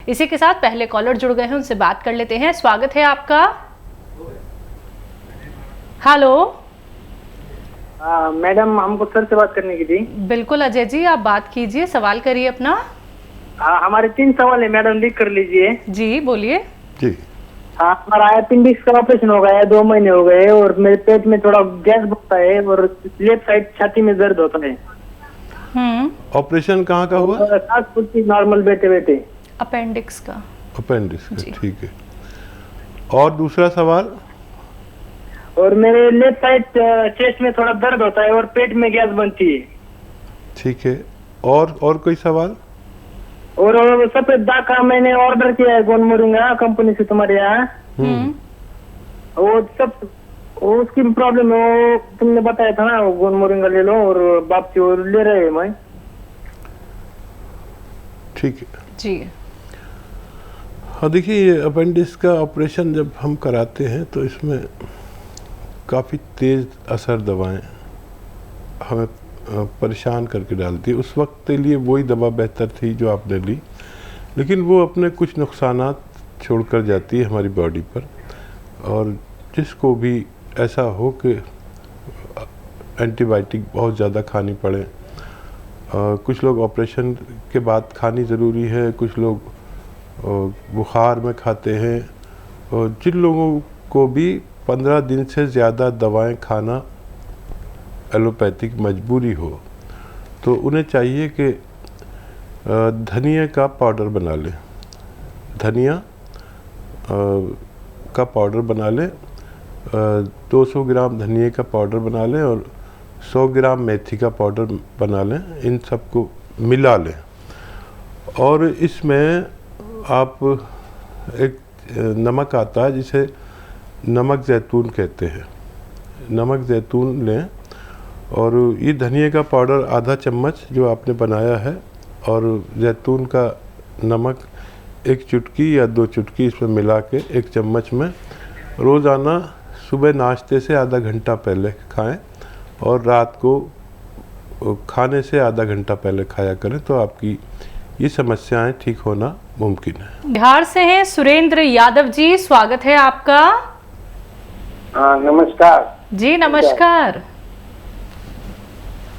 इसी के साथ पहले कॉलर जुड़ गए हैं, उनसे बात कर लेते हैं। स्वागत है आपका। हेलो मैडम, हमको सर से बात करने की थी। बिल्कुल अजय जी, आप बात कीजिए, सवाल करिए अपना। हमारे 3 सवाल है मैडम, लिख कर लीजिए। जी बोलिए। जी। हमारा अपेंडिक्स का ऑपरेशन हो गया है, 2 महीने हो गए, और मेरे पेट में थोड़ा गैस बनता है और लेफ्ट साइड छाती में दर्द होता है। ऑपरेशन कहाँ का हुआ? सांस फूलती नॉर्मल बैठे बैठे। अपेंडिक्स का। अपेंडिक्स का, ठीक है। और दूसरा सवाल? और मेरे लेफ्ट साइड चेस्ट में थोड़ा दर्द होता है और पेट में गैस बनती है। ठीक है। और कोई सवाल? और सफेद दाग का मैंने ऑर्डर किया है गोंद मोरिंगा कंपनी से तुम्हारे यहाँ। वो सब उसकी प्रॉब्लम है, वो तुमने बताया था ना, वो गोंद मोरिंगा ले लो, और वापसी और ले रहे हैं मैं। ठीक है जी। हाँ, देखिए, ये अपेंडिक्स का ऑपरेशन जब हम कराते हैं तो इसमें काफ़ी तेज़ असर दवाएं हमें परेशान करके डालती है। उस वक्त के लिए वही दवा बेहतर थी जो आपने ली, लेकिन वो अपने कुछ नुकसानात छोड़कर जाती है हमारी बॉडी पर। और जिसको भी ऐसा हो कि एंटीबायोटिक बहुत ज़्यादा खानी पड़े, कुछ लोग ऑपरेशन के बाद खानी ज़रूरी है, कुछ लोग बुखार में खाते हैं, और जिन लोगों को भी 15 दिन से ज़्यादा दवाएं खाना एलोपैथिक मजबूरी हो, तो उन्हें चाहिए कि धनिया का पाउडर बना लें। धनिया का पाउडर बना लें, 200 ग्राम धनिया का पाउडर बना लें और 100 ग्राम मेथी का पाउडर बना लें। इन सबको मिला लें और इसमें आप एक नमक आता है जिसे नमक जैतून कहते हैं, नमक जैतून लें। और ये धनिया का पाउडर आधा चम्मच जो आपने बनाया है, और जैतून का नमक 1 चुटकी या 2 चुटकी इसमें मिला के 1 चम्मच में रोज़ाना सुबह नाश्ते से आधा घंटा पहले खाएं और रात को खाने से आधा घंटा पहले खाया करें, तो आपकी ये समस्याएं ठीक होना मुमकिन है। बिहार से हैं सुरेंद्र यादव जी, स्वागत है आपका। नमस्कार जी नमस्कार।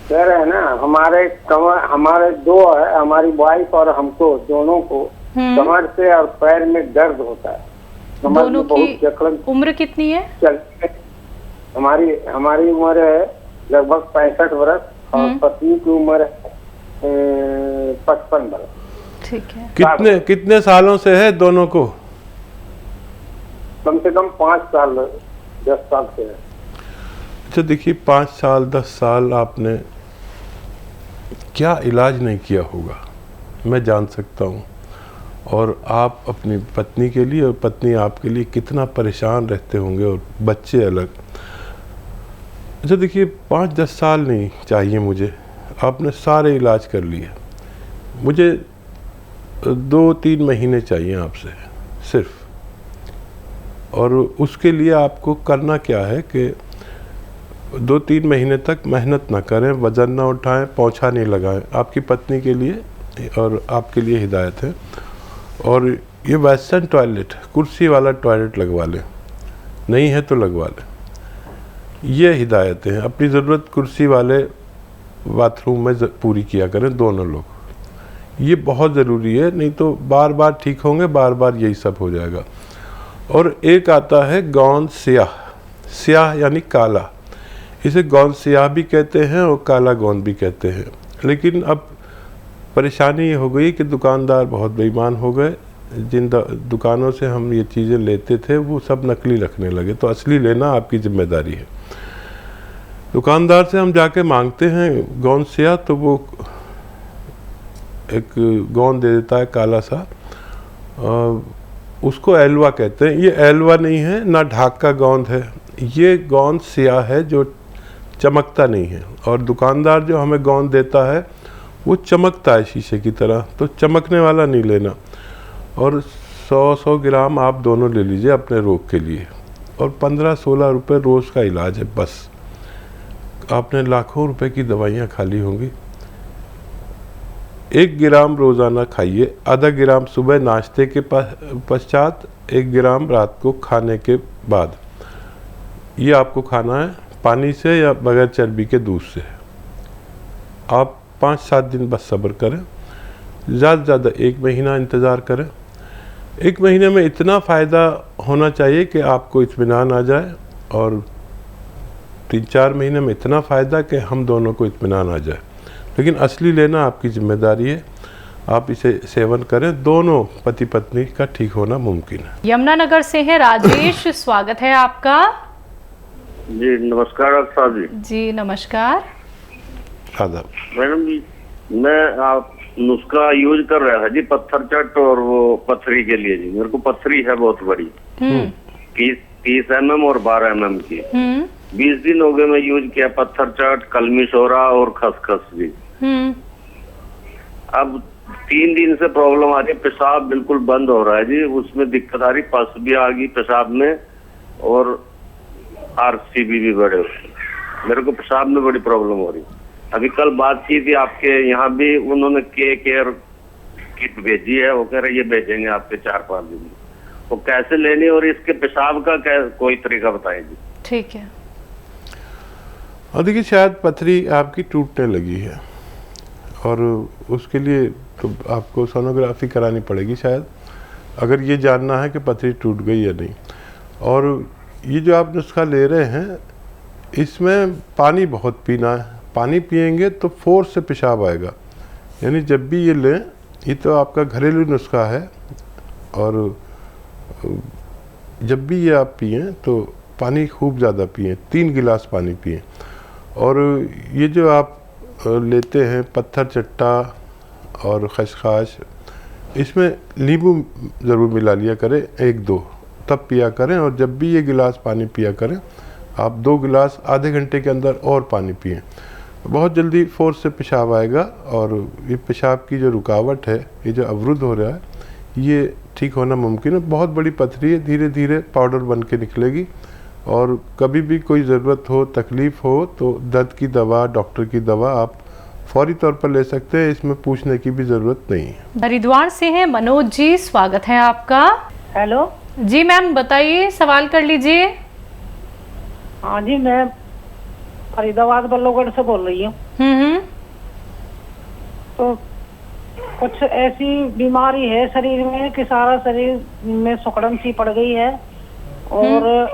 कह रहे हैं ना, हमारे 2 है, हमारी वाइफ और हमको दोनों को कमर से और पैर में दर्द होता है। दोनों की उम्र कितनी है? हमारी उम्र है लगभग 65 वर्ष और पत्नी की उम्र है 55 वर्ष। ठीक है। कितने सालों से है दोनों को? कम से कम 5 साल 10 साल से है। अच्छा, देखिए, 5 साल 10 साल आपने क्या इलाज नहीं किया होगा, मैं जान सकता हूँ। और आप अपनी पत्नी के लिए और पत्नी आपके लिए कितना परेशान रहते होंगे, और बच्चे अलग। अच्छा देखिए, 5-10 साल नहीं चाहिए मुझे, आपने सारे इलाज कर लिए। मुझे 2-3 महीने चाहिए आपसे सिर्फ। और उसके लिए आपको करना क्या है कि 2-3 महीने तक मेहनत ना करें, वज़न ना उठाएं, पोंछा नहीं लगाएं। आपकी पत्नी के लिए और आपके लिए हिदायत है। और ये वेस्टर्न टॉयलेट, कुर्सी वाला टॉयलेट लगवा लें, नहीं है तो लगवा लें। ये हिदायतें हैं। अपनी ज़रूरत कुर्सी वाले बाथरूम में पूरी किया करें दोनों लोग। ये बहुत ज़रूरी है, नहीं तो बार बार ठीक होंगे, बार बार यही सब हो जाएगा। और एक आता है गोंद स्याह, स्याह यानी काला। इसे गोंद स्याह भी कहते हैं और काला गोंद भी कहते हैं। लेकिन अब परेशानी ये हो गई कि दुकानदार बहुत बेईमान हो गए। जिन दुकानों से हम ये चीज़ें लेते थे वो सब नकली रखने लगे, तो असली लेना आपकी जिम्मेदारी है। दुकानदार से हम जाके मांगते हैं गोंद स्याह, तो वो एक गोंद दे देता है काला सा, उसको एलवा कहते हैं। ये एलवा नहीं है, ना ढाक का गोंद है, ये गोंद स्याह है जो चमकता नहीं है। और दुकानदार जो हमें गोंद देता है वो चमकता है शीशे की तरह, तो चमकने वाला नहीं लेना। और 100-100 ग्राम आप दोनों ले लीजिए अपने रोग के लिए, और 15-16 रुपये रोज़ का इलाज है बस। आपने लाखों रुपए की दवाइयाँ खाली होंगी। 1 ग्राम रोज़ाना खाइए, आधा ग्राम सुबह नाश्ते के पश्चात, 1 ग्राम रात को खाने के बाद। ये आपको खाना है पानी से या बगैर चर्बी के दूध से। आप 5-7 दिन बस सब्र करें, ज़्यादा से ज़्यादा 1 महीना इंतज़ार करें। 1 महीने में इतना फ़ायदा होना चाहिए कि आपको इत्मीनान आ जाए, और 3-4 महीने में इतना फ़ायदा कि हम दोनों को इत्मीनान आ जाए। लेकिन असली लेना आपकी जिम्मेदारी है। आप इसे सेवन करें, दोनों पति पत्नी का ठीक होना मुमकिन है। यमुनानगर से है राजेश, स्वागत है आपका। जी नमस्कार डॉक्टर साहब जी। जी नमस्कार। आदाब। मैडम जी, मैं आप नुस्खा यूज कर रहा था जी, पत्थर चट और वो पथरी के लिए जी। मेरे को पथरी है बहुत बड़ी, 30 mm और 12 mm की। 20 दिन हो गए मैं यूज किया, पत्थर चट, कलमी शोरा और खसखस भी। अब 3 दिन से प्रॉब्लम आ रही है, पेशाब बिल्कुल बंद हो रहा है जी, उसमें दिक्कत आ रही, पस भी आ गई पेशाब में और RCB भी बढ़े। मेरे को पेशाब में बड़ी प्रॉब्लम हो रही। अभी कल बात की थी आपके यहाँ भी, उन्होंने केयर किट भेजी है, वो कह रहे ये भेजेंगे आपके 4-5 दिन में। वो कैसे लेनी और इसके पेशाब का कोई तरीका बताएं जी। ठीक है। और देखिए, शायद पथरी आपकी टूटने लगी है, और उसके लिए तो आपको सोनोग्राफी करानी पड़ेगी शायद, अगर ये जानना है कि पथरी टूट गई या नहीं। और ये जो आप नुस्खा ले रहे हैं, इसमें पानी बहुत पीना है। पानी पिएंगे तो फोर्स से पेशाब आएगा। यानी जब भी ये लें, ये तो आपका घरेलू नुस्खा है, और जब भी ये आप पिएं तो पानी खूब ज़्यादा पिएं, 3 गिलास पानी पिएं। और ये जो आप लेते हैं पत्थर चट्टा और खसखस, इसमें नींबू ज़रूर मिला लिया करें 1-2, तब पिया करें। और जब भी ये गिलास पानी पिया करें, आप 2 गिलास आधे घंटे के अंदर और पानी पिएं। बहुत जल्दी फोर्स से पेशाब आएगा, और ये पेशाब की जो रुकावट है, ये जो अवरुद्ध हो रहा है, ये ठीक होना मुमकिन है। बहुत बड़ी पथरी है, धीरे धीरे पाउडर बन के निकलेगी। और कभी भी कोई ज़रूरत हो, तकलीफ़ हो, तो दर्द की दवा, डॉक्टर की दवा आप फौरी तौर पर ले सकते हैं, इसमें पूछने की भी ज़रूरत नहीं है। हरिद्वार से हैं मनोज जी, स्वागत है आपका। हेलो जी मैम, बताइए, सवाल कर लीजिए। हाँ जी, मैं फरीदाबाद बल्लभगढ़ से बोल रही हूँ। तो कुछ ऐसी बीमारी है शरीर में कि सारा शरीर में सुकड़न सी पड़ गई है, और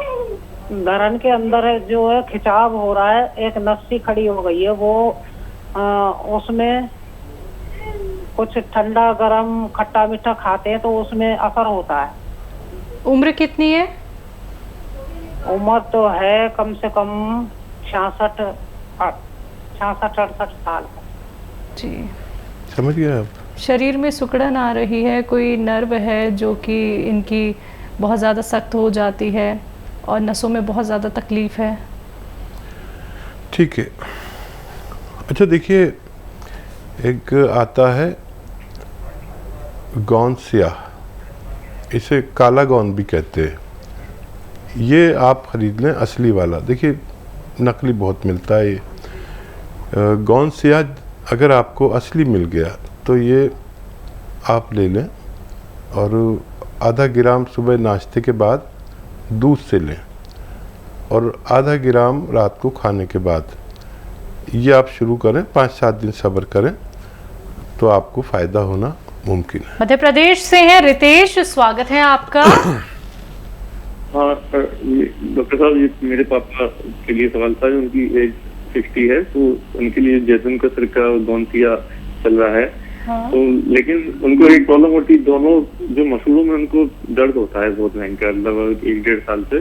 धरन के अंदर है जो है खिंचाव हो रहा है, एक नस खड़ी हो गई है। वो उसमें कुछ ठंडा गरम खट्टा मीठा खाते हैं तो उसमें असर होता है। उम्र कितनी है? उम्र तो है कम से कम 66-68 साल। जी समझ गए आप? शरीर में सिकुड़न आ रही है, कोई नर्व है जो कि इनकी बहुत ज़्यादा सख्त हो जाती है, और नसों में बहुत ज़्यादा तकलीफ़ है। ठीक है। अच्छा देखिए, एक आता है गोंद स्याह, इसे काला गोंद भी कहते हैं। ये आप ख़रीद लें असली वाला। देखिए नकली बहुत मिलता है। ये गोंद स्याह अगर आपको असली मिल गया तो ये आप ले लें, और आधा ग्राम सुबह नाश्ते के बाद दूध से लें, और आधा ग्राम रात को खाने के बाद। ये आप शुरू करें, 5-7 दिन सब्र करें तो आपको फ़ायदा होना मुमकिन है। मध्य प्रदेश से हैं रितेश, स्वागत है आपका। हाँ डॉक्टर साहब, ये मेरे पापा के लिए सवाल था। उनकी एज 60 है, तो उनके लिए जैतून का सिरका और गोंसिया चल रहा है। हाँ। तो लेकिन उनको एक प्रॉब्लम होती है, दोनों जो मसूड़ों में उनको दर्द होता है बहुत भयंकर, लगभग 1-1.5 साल से।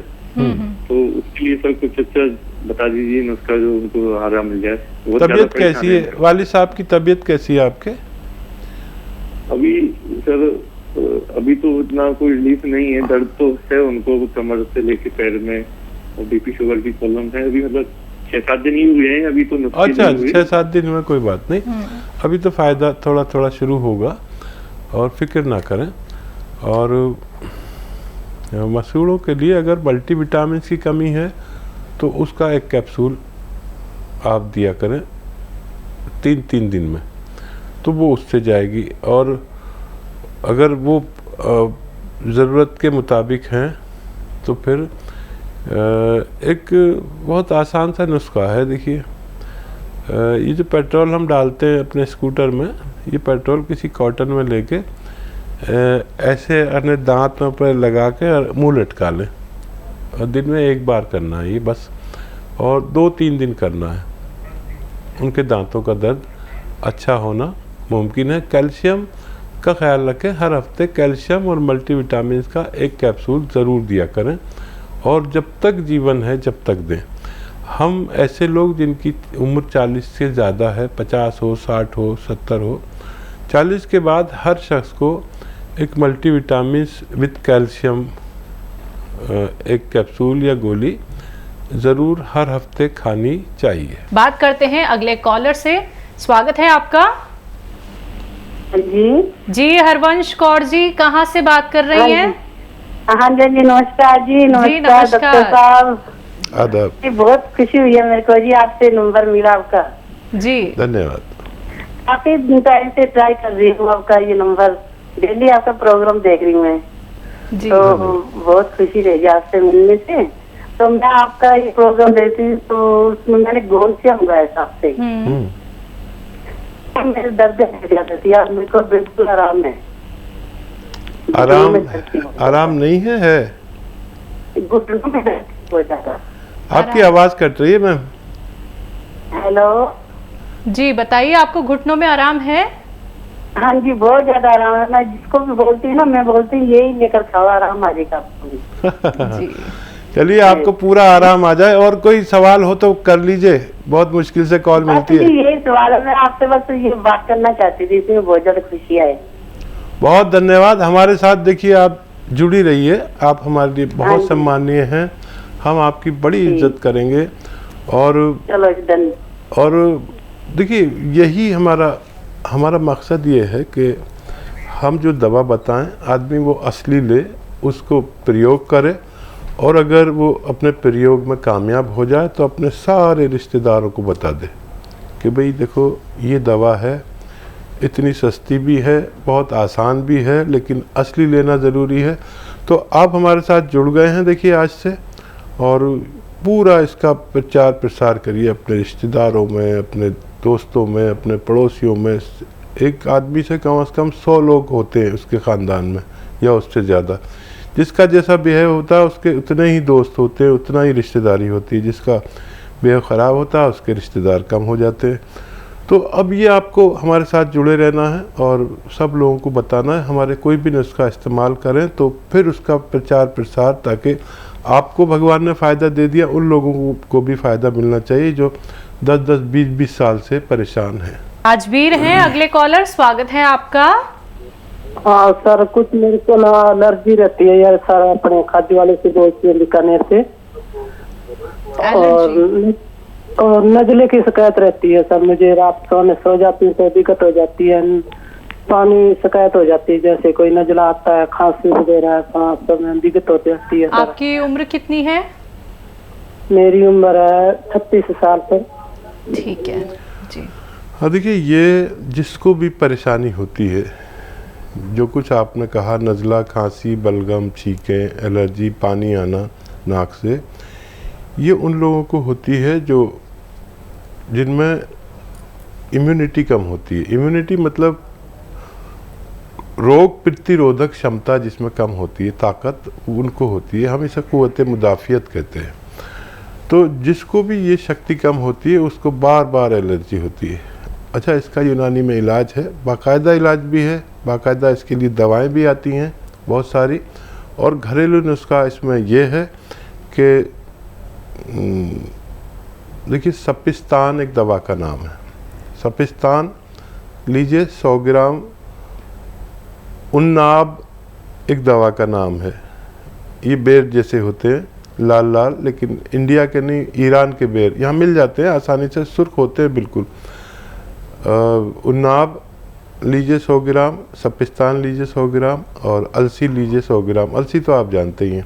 तो उसके लिए सर कुछ अच्छा बता दीजिए नुस्खा जो उनको आराम मिल जाए। तबीयत कैसी है वालिद साहब की? तबीयत कैसी है आपके? अभी सर अभी तो इतना कोई रिलीफ नहीं है, दर्द तो है उनको कमर से लेके पैर में, और बीपी शुगर की प्रॉब्लम है। अभी मतलब 6-7 दिन ही हुए हैं अभी तो। अच्छा, 6-7 दिन में कोई बात नहीं, अभी तो फ़ायदा थोड़ा थोड़ा शुरू होगा, और फिक्र ना करें। और मसूड़ों के लिए अगर मल्टीविटामिन की कमी है तो उसका एक कैप्सूल आप दिया करें 3-3 दिन में, तो वो उससे जाएगी। और अगर वो ज़रूरत के मुताबिक हैं तो फिर एक बहुत आसान सा नुस्खा है। देखिए, ये जो पेट्रोल हम डालते हैं अपने स्कूटर में, ये पेट्रोल किसी कॉटन में लेके ऐसे अपने दांतों पर लगा के और मुँह लटका लें, और दिन में 1 बार करना है ये बस, और 2-3 दिन करना है। उनके दांतों का दर्द अच्छा होना मुमकिन है। कैल्शियम का ख्याल रखें, हर हफ्ते कैल्शियम और मल्टीविटामिन का 1 कैप्सूल ज़रूर दिया करें, और जब तक जीवन है जब तक दें। हम ऐसे लोग जिनकी उम्र 40 से ज़्यादा है, 50 हो, 60 हो, 70 हो, 40 के बाद हर शख्स को एक मल्टीविटामिन विद कैल्शियम 1 कैप्सूल या गोली ज़रूर हर हफ्ते खानी चाहिए। बात करते हैं अगले कॉलर से। स्वागत है आपका। जी हरवंश कौर जी, कहाँ से बात कर रही हैं? हाँ जी, नमस्कार जी। नमस्कार डॉक्टर साहब। आदाब जी, बहुत खुशी हुई है मेरे को जी, आपसे नंबर मिला आपका जी। धन्यवाद। काफी टाइम से ट्राई कर रही हूँ आपका ये नंबर, डेली आपका प्रोग्राम देख रही हूँ मैं जी। तो बहुत खुशी रहेगी आपसे मिलने से। तो मैं आपका ये प्रोग्राम देखती हूँ तो उसमें मैंने गोल से मंगाया था आपसे। मेरे दर्द जाती थी, अब मेरे को बिल्कुल आराम है। आराम नहीं है घुटनों में दर्द हो जाता। आपकी आवाज़ कट रही है मैम। हेलो जी, बताइए, आपको घुटनों में आराम है? हाँ जी, बहुत ज्यादा आराम है। मैं जिसको भी बोलती हूँ ना, मैं बोलती हूँ यही लेकर खाओ, आराम आ जाएगा आपको। जी। चलिए, आपको पूरा आराम आ जाए। और कोई सवाल हो तो कर लीजिए, बहुत मुश्किल से कॉल मिलती है। यही सवाल है, मैं आपसे बस ये बात करना चाहती थी, इसमें बहुत ज्यादा खुशी है। बहुत धन्यवाद। हमारे साथ देखिए, आप जुड़ी रहिए, आप हमारे लिए बहुत सम्मानीय हैं, हम आपकी बड़ी इज्जत करेंगे। और चलो और देखिए, यही हमारा मकसद ये है कि हम जो दवा बताएं आदमी वो असली ले, उसको प्रयोग करे, और अगर वो अपने प्रयोग में कामयाब हो जाए तो अपने सारे रिश्तेदारों को बता दे कि भाई देखो, ये दवा है, इतनी सस्ती भी है, बहुत आसान भी है, लेकिन असली लेना ज़रूरी है। तो आप हमारे साथ जुड़ गए हैं देखिए आज से, और पूरा इसका प्रचार प्रसार करिए अपने रिश्तेदारों में, अपने दोस्तों में, अपने पड़ोसियों में। एक आदमी से कम 100 लोग होते हैं उसके ख़ानदान में, या उससे ज़्यादा। जिसका जैसा बिहेव होता है उसके उतने ही दोस्त होते हैं, उतना ही रिश्तेदारी होती है। जिसका बिहेव ख़राब होता है उसके रिश्तेदार कम हो जाते हैं। तो अब ये आपको हमारे साथ जुड़े रहना है और सब लोगों को बताना है। हमारे कोई भी नुस्खा इस्तेमाल करें तो फिर उसका प्रचार प्रसार, ताकि आपको भगवान ने फ़ायदा दे दिया, उन लोगों को भी फ़ायदा मिलना चाहिए जो 10-10, 20-20 साल से परेशान हैं। राजवीर हैं अगले कॉलर, स्वागत है आपका। हाँ सर, कुछ मेरे को ना एलर्जी रहती है यार सर, अपने खाद्य वाले से बीकानेर से, और नजले की शिकायत रहती है सर। मुझे रात सोने सो जाती है तो दिक्कत हो जाती है, पानी शिकायत हो जाती है, जैसे कोई नजला आता है, खांसी वगैरह, सांस में दिक्कत हो जाती है सर। आपकी उम्र कितनी है? मेरी उम्र है 36 साल पर। ठीक है जी। हाँ देखिए, ये जिसको भी परेशानी होती है, जो कुछ आपने कहा, नज़ला, खांसी, बलगम, छींकें, एलर्जी, पानी आना नाक से, ये उन लोगों को होती है जो जिनमें इम्यूनिटी कम होती है। इम्यूनिटी मतलब रोग प्रतिरोधक क्षमता जिसमें कम होती है, ताकत उनको होती है। हम इसे क़ुव्वत मुदाफ़ियत कहते हैं। तो जिसको भी ये शक्ति कम होती है उसको बार बार एलर्जी होती है। अच्छा, इसका यूनानी में इलाज है, बाकायदा इलाज भी है, बाकायदा इसके लिए दवाएं भी आती हैं बहुत सारी। और घरेलू नुस्खा इसमें यह है कि देखिए, सपिस्तान एक दवा का नाम है। सपिस्तान लीजिए 100 ग्राम। उन्नाब एक दवा का नाम है। ये बेर जैसे होते हैं, लाल लाल, लेकिन इंडिया के नहीं, ईरान के बेर यहाँ मिल जाते हैं आसानी से, सुर्ख होते हैं बिल्कुल। उन्नाब लीजिए 100 ग्राम, सपिस्तान लीजिए 100 ग्राम, और अलसी लीजिए 100 ग्राम। अलसी तो आप जानते ही हैं।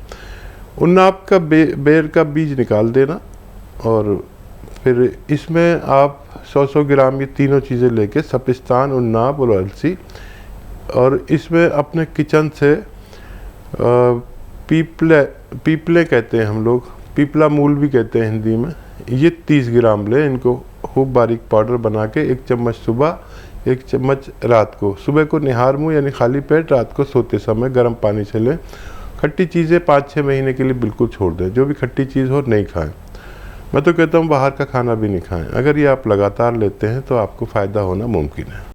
उन्नाब का बेर का बीज निकाल देना, और फिर इसमें आप 100 ग्राम ये तीनों चीज़ें लेके सपिस्तान, उन्नाब और अलसी, और इसमें अपने किचन से पीपले कहते हैं हम लोग, पीपला मूल भी कहते हैं हिंदी में, ये 30 ग्राम ले। इनको खूब बारीक पाउडर बना के 1 चम्मच सुबह, 1 चम्मच रात को। सुबह को निहार मुँह यानी खाली पेट, रात को सोते समय गर्म पानी से लें। खट्टी चीज़ें 5-6 महीने के लिए बिल्कुल छोड़ दें, जो भी खट्टी चीज़ हो नहीं खाएं। मैं तो कहता हूँ बाहर का खाना भी नहीं खाएं। अगर ये आप लगातार लेते हैं तो आपको फ़ायदा होना मुमकिन है।